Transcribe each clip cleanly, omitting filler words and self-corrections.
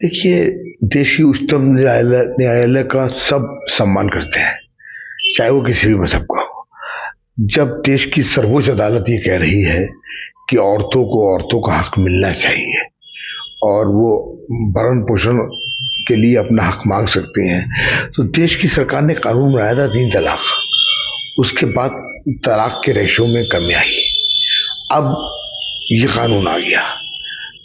देखिए, देश की उच्चतम न्यायालय का सब सम्मान करते हैं, चाहे वो किसी भी मजहब का हो। जब देश की सर्वोच्च अदालत ये कह रही है कि औरतों को औरतों का हक मिलना चाहिए और वो भरण पोषण के लिए अपना हक मांग सकती हैं, तो देश की सरकार ने कानून बनाया था 3 तलाक। उसके बाद तलाक के रेशो में कमी आई। अब ये कानून आ गया,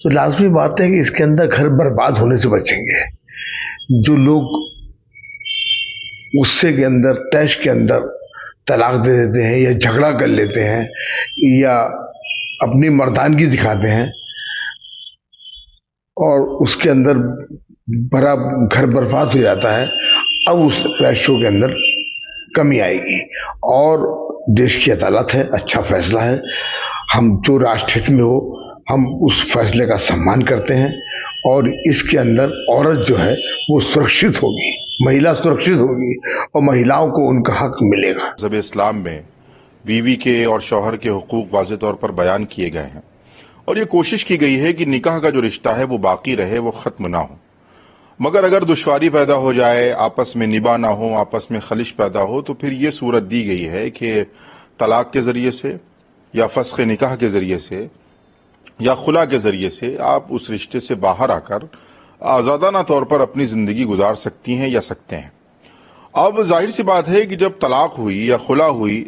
तो लाजमी बात है कि इसके अंदर घर बर्बाद होने से बचेंगे। जो लोग गुस्से के अंदर, तैश के अंदर तलाक दे देते हैं या झगड़ा कर लेते हैं या अपनी मर्दानगी दिखाते हैं और उसके अंदर भरा घर बर्बाद हो जाता है, अब उस रेशो के अंदर कमी आएगी। और देश की अदालत है, अच्छा फैसला है। हम जो राष्ट्रहित में हो, हम उस फैसले का सम्मान करते हैं और इसके अंदर औरत जो है वो सुरक्षित होगी, महिला सुरक्षित होगी और महिलाओं को उनका हक मिलेगा। मज़हब इस्लाम में बीवी के और शौहर के हुकूक वाज़ेह तौर पर बयान किए गए हैं और ये कोशिश की गई है कि निकाह का जो रिश्ता है वो बाकी रहे, वो ख़त्म ना हो। मगर अगर दुश्वारी पैदा हो जाए, आपस में निभा ना हो, आपस में खलिश पैदा हो, तो फिर ये सूरत दी गई है कि तलाक के ज़रिए से या फस्ख़ निकाह के ज़रिए से या खुला के ज़रिए से आप उस रिश्ते से बाहर आकर आज़ादाना तौर पर अपनी ज़िंदगी गुजार सकती हैं या सकते हैं। अब जाहिर सी बात है कि जब तलाक हुई या खुला हुई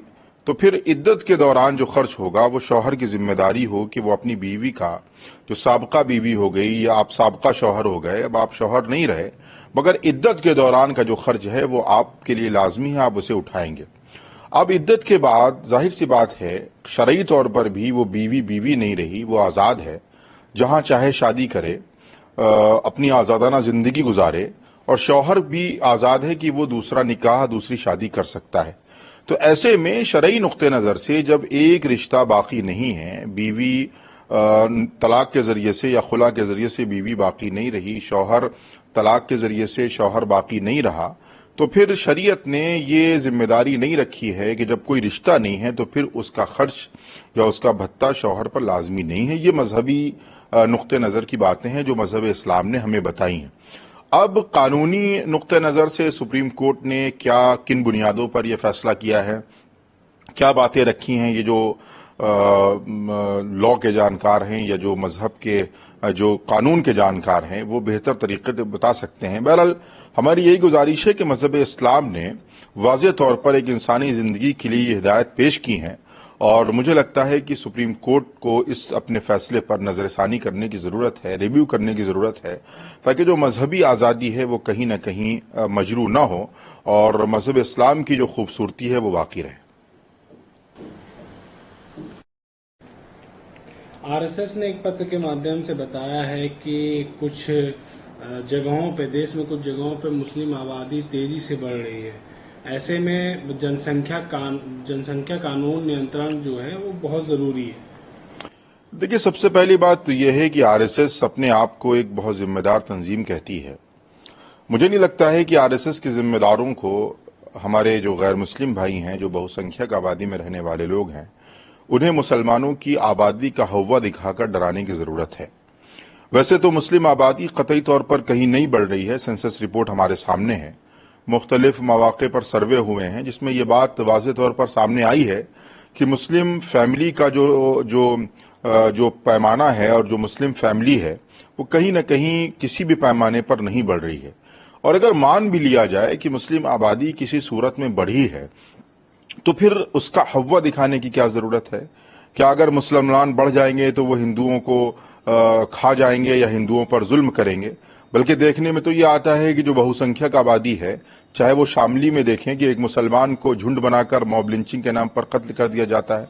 तो फिर इद्दत के दौरान जो खर्च होगा वो शौहर की जिम्मेदारी हो कि वो अपनी बीवी का, जो साबका बीवी हो गई या आप साबका शौहर हो गए, अब आप शौहर नहीं रहे, मगर इद्दत के दौरान का जो खर्च है वो आपके लिए लाजमी है, आप उसे उठाएंगे। अब इद्दत के बाद जाहिर सी बात है शरई तौर पर भी वो बीवी बीवी नहीं रही, वो आज़ाद है, जहां चाहे शादी करे, अपनी आज़ादाना जिंदगी गुजारे और शौहर भी आज़ाद है कि वो दूसरा निकाह, दूसरी शादी कर सकता है। तो ऐसे में शरई नुक्ते नज़र से जब एक रिश्ता बाकी नहीं है, बीवी तलाक के ज़रिए से या खुला के ज़रिए से बीवी बाकी नहीं रही, शौहर तलाक के ज़रिए से शौहर बाकी नहीं रहा, तो फिर शरीयत ने ये जिम्मेदारी नहीं रखी है कि जब कोई रिश्ता नहीं है तो फिर उसका खर्च या उसका भत्ता शौहर पर लाजमी नहीं है। ये मजहबी नुक्ते नज़र की बातें हैं जो मजहब इस्लाम ने हमें बताई हैं। अब कानूनी नुक्ते नज़र से सुप्रीम कोर्ट ने क्या, किन बुनियादों पर यह फैसला किया है, क्या बातें रखी हैं, ये जो लॉ के जानकार हैं या जो मजहब के, जो कानून के जानकार हैं, वो बेहतर तरीके से बता सकते हैं। बहरहाल हमारी यही गुजारिश है कि मजहब इस्लाम ने वाज़ेह तौर पर एक इंसानी ज़िंदगी के लिए हिदायत पेश की हैं और मुझे लगता है कि सुप्रीम कोर्ट को इस अपने फैसले पर नज़रसानी करने की ज़रूरत है, रिव्यू करने की ज़रूरत है, ताकि जो मजहबी आज़ादी है वो कहीं ना कहीं मजरू ना हो और मजहब इस्लाम की जो खूबसूरती है वो बाकी रहे। आरएसएस ने एक पत्र के माध्यम से बताया है कि कुछ जगहों पे, देश में कुछ जगहों पे मुस्लिम आबादी तेजी से बढ़ रही है। ऐसे में जनसंख्या कानून नियंत्रण जो है वो बहुत जरूरी है। देखिए, सबसे पहली बात तो यह है कि आरएसएस अपने आप को एक बहुत जिम्मेदार तंजीम कहती है। मुझे नहीं लगता है कि आरएसएस के जिम्मेदारों को हमारे जो गैर मुस्लिम भाई हैं, जो बहुसंख्यक आबादी में रहने वाले लोग हैं, उन्हें मुसलमानों की आबादी का हव्वा दिखाकर डराने की जरूरत है। वैसे तो मुस्लिम आबादी कतई तौर पर कहीं नहीं बढ़ रही है। सेंसस रिपोर्ट हमारे सामने है, मुख्तलिफ मौके पर सर्वे हुए हैं जिसमें यह बात वाज़ेह तौर पर सामने आई है कि मुस्लिम फैमिली का जो पैमाना है और जो मुस्लिम फैमिली है वो कहीं न कहीं किसी भी पैमाने पर नहीं बढ़ रही है। और अगर मान भी लिया जाए कि मुस्लिम आबादी किसी सूरत में बढ़ी है तो फिर उसका हव्वा दिखाने की क्या जरूरत है? क्या अगर मुसलमान बढ़ जाएंगे तो वो हिंदुओं को खा जाएंगे या हिंदुओं पर जुल्म करेंगे? बल्कि देखने में तो ये आता है कि जो बहुसंख्यक आबादी है, चाहे वो शामली में देखें कि एक मुसलमान को झुंड बनाकर मॉब लिंचिंग के नाम पर कत्ल कर दिया जाता है,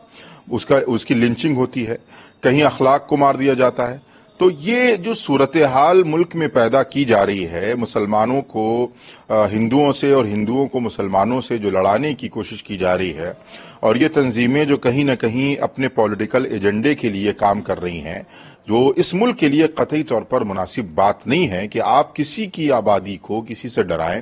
उसकी लिंचिंग होती है, कहीं अखलाक को मार दिया जाता है। तो ये जो सूरत हाल मुल्क में पैदा की जा रही है, मुसलमानों को हिंदुओं से और हिंदुओं को मुसलमानों से जो लड़ाने की कोशिश की जा रही है, और ये तंजीमें जो कहीं न कहीं अपने पॉलिटिकल एजेंडे के लिए काम कर रही हैं, जो इस मुल्क के लिए कतई तौर पर मुनासिब बात नहीं है कि आप किसी की आबादी को किसी से डराएं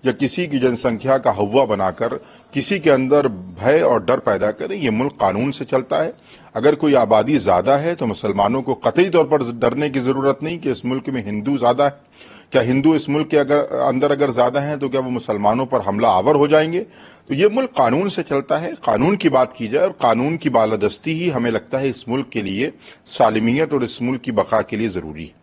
या किसी की जनसंख्या का हव्वा बनाकर किसी के अंदर भय और डर पैदा करें। ये मुल्क कानून से चलता है। اگر کوئی آبادی زیادہ ہے تو مسلمانوں کو قطعی طور پر ڈرنے کی ضرورت نہیں کہ اس ملک میں ہندو زیادہ ہے. کیا ہندو اس ملک کے اندر اگر زیادہ ہیں تو کیا وہ مسلمانوں پر حملہ آور ہو جائیں گے؟ تو یہ ملک قانون سے چلتا ہے. قانون کی بات کی جائے اور قانون کی بالادستی ہی ہمیں لگتا ہے اس ملک کے لیے سالمیت اور اس ملک کی بقا کے لیے ضروری ہے.